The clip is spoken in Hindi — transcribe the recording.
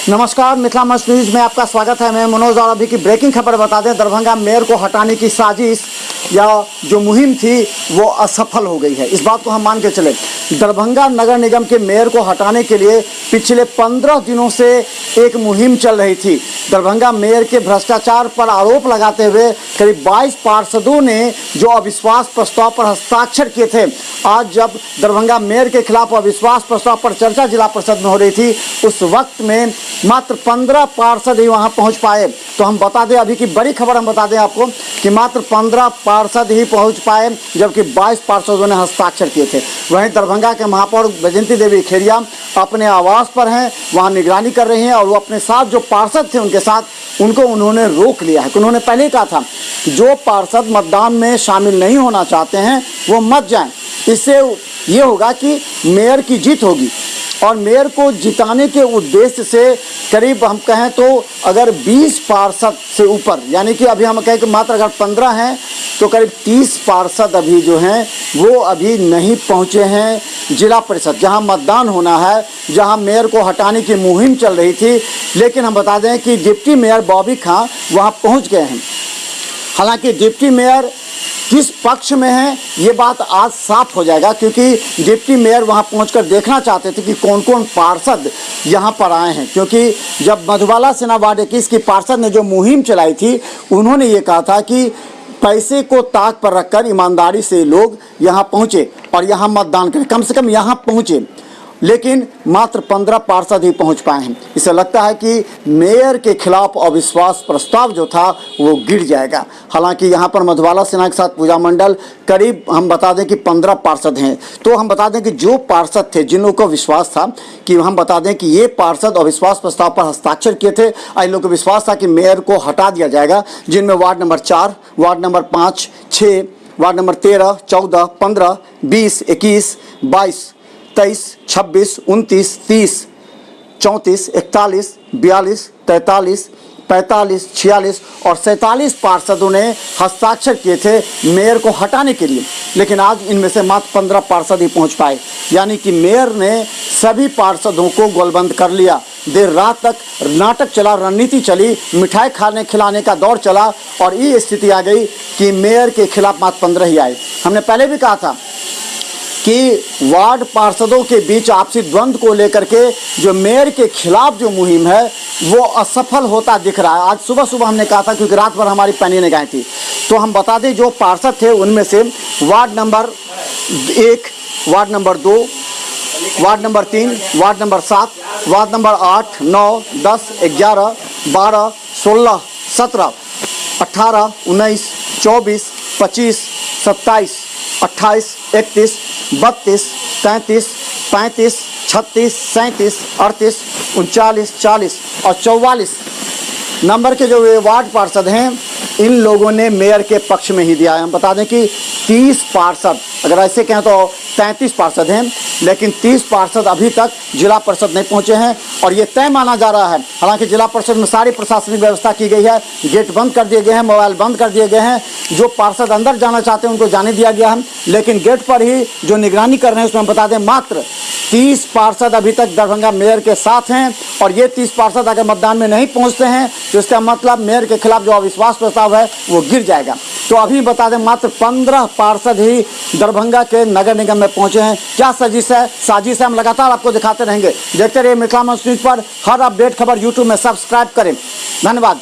नमस्कार, मिथिला मंच न्यूज में आपका स्वागत है। मैं मनोज और अभी की ब्रेकिंग खबर बता दें। दरभंगा मेयर को हटाने की साजिश या जो मुहिम थी वो असफल हो गई है। इस बात को हम मान के चले। दरभंगा नगर निगम के मेयर को हटाने के लिए पिछले 15 दिनों से एक मुहिम चल रही थी। दरभंगा मेयर के भ्रष्टाचार पर आरोप लगाते हुए करीब 22 पार्षदों ने जो अविश्वास प्रस्ताव पर हस्ताक्षर किए थे, आज जब दरभंगा मेयर के खिलाफ अविश्वास प्रस्ताव पर चर्चा जिला परिषद में हो रही थी, उस वक्त में मात्र 15 पार्षद ही वहां पहुंच पाए। तो हम बता दें, अभी की बड़ी खबर हम बता दें आपको कि मात्र 15 पार्षद ही पहुंच पाए, जबकि 22 पार्षदों ने हस्ताक्षर किए थे। वहीं दरभंगा के महापौर वैजयंती देवी खेड़िया अपने आवास पर हैं, वहां निगरानी कर रही हैं और वो अपने साथ जो पार्षद थे उनके साथ उनको उन्होंने रोक लिया है। उन्होंने पहले ही कहा था जो पार्षद मतदान में शामिल नहीं होना चाहते हैं वो मत जाएं। इससे ये होगा कि मेयर की जीत होगी और मेयर को जिताने के उद्देश्य से करीब हम कहें तो अगर 20 पार्षद से ऊपर, यानी कि अभी हम कहें कि मात्र अगर 15 हैं तो करीब 30 पार्षद अभी जो हैं वो अभी नहीं पहुंचे हैं जिला परिषद, जहां मतदान होना है, जहां मेयर को हटाने की मुहिम चल रही थी। लेकिन हम बता दें कि डिप्टी मेयर बॉबी खां वहां पहुंच गए हैं। हालांकि डिप्टी मेयर किस पक्ष में है ये बात आज साफ हो जाएगा, क्योंकि डिप्टी मेयर वहां पहुंचकर देखना चाहते थे कि कौन कौन पार्षद यहां पर आए हैं। क्योंकि जब मधुबाला सिन्हा वार्ड 21 की पार्षद ने जो मुहिम चलाई थी, उन्होंने ये कहा था कि पैसे को ताक पर रखकर ईमानदारी से लोग यहां पहुंचे और यहां मतदान करें, कम से कम यहां पहुंचे। लेकिन मात्र 15 पार्षद ही पहुंच पाए हैं। इसे लगता है कि मेयर के खिलाफ अविश्वास प्रस्ताव जो था वो गिर जाएगा। हालांकि यहां पर मधुबाला सिन्हा के साथ पूजा मंडल, करीब हम बता दें कि 15 पार्षद हैं। तो हम बता दें कि जो पार्षद थे, जिन लोगों को विश्वास था कि हम बता दें कि ये पार्षद अविश्वास प्रस्ताव पर हस्ताक्षर किए थे, इन लोगों को विश्वास था कि मेयर को हटा दिया जाएगा, जिनमें ward number 4, ward number 5, 6, ward number 13, 14, 15, 20, 21, 22, 23, 26, 29, 30, 34, 41, 42, 43, 45, 46 और 47 पार्षदों ने हस्ताक्षर किए थे मेयर को हटाने के लिए। लेकिन आज इनमें से मात्र 15 पार्षद ही पहुंच पाए, यानी कि मेयर ने सभी पार्षदों को गोलबंद कर लिया। देर रात तक नाटक चला, रणनीति चली, मिठाई खाने खिलाने का दौर चला और ये स्थिति आ गई कि मेयर के खिलाफ मात्र 15 ही आए। हमने पहले भी कहा था कि वार्ड पार्षदों के बीच आपसी द्वंद्व को लेकर के जो मेयर के खिलाफ जो मुहिम है वो असफल होता दिख रहा है। आज सुबह सुबह हमने कहा था, क्योंकि रात भर हमारी पैनी निगाहें थी। तो हम बता दें जो पार्षद थे उनमें से ward number 1, ward number 2, ward number 3, ward number 7, ward number 8, 9, 10, 11, 12, 16, 17, 18, 19, 24, 25, 27, 28, 31, 32, 33, 35, 36, 37, 38, 39, 40 और 44 नंबर के जो वार्ड पार्षद हैं, इन लोगों ने मेयर के पक्ष में ही दिया है। हम बता दें कि 30 पार्षद, अगर ऐसे कहें तो 33 पार्षद हैं, लेकिन 30 पार्षद अभी तक जिला परिषद नहीं पहुंचे हैं और ये तय माना जा रहा है। हालांकि जिला परिषद में सारी प्रशासनिक व्यवस्था की गई है, गेट बंद कर दिए गए हैं, मोबाइल बंद कर दिए गए हैं। जो पार्षद अंदर जाना चाहते हैं उनको जाने दिया गया है, लेकिन गेट पर ही जो निगरानी कर रहे हैं उसमें हम बता दें मात्र 30 पार्षद अभी तक दरभंगा मेयर के साथ हैं। और ये 30 पार्षद अगर मतदान में नहीं पहुंचते हैं तो इसका मतलब मेयर के खिलाफ जो अविश्वास प्रस्ताव है वो गिर जाएगा। तो अभी बता दें मात्र 15 पार्षद ही दरभंगा के नगर निगम में पहुंचे हैं। क्या साजिश है हम लगातार आपको दिखाते रहेंगे। देखते रहिए मिथिला मंच न्यूज पर। हर अपडेट खबर यूट्यूब में सब्सक्राइब करें। धन्यवाद।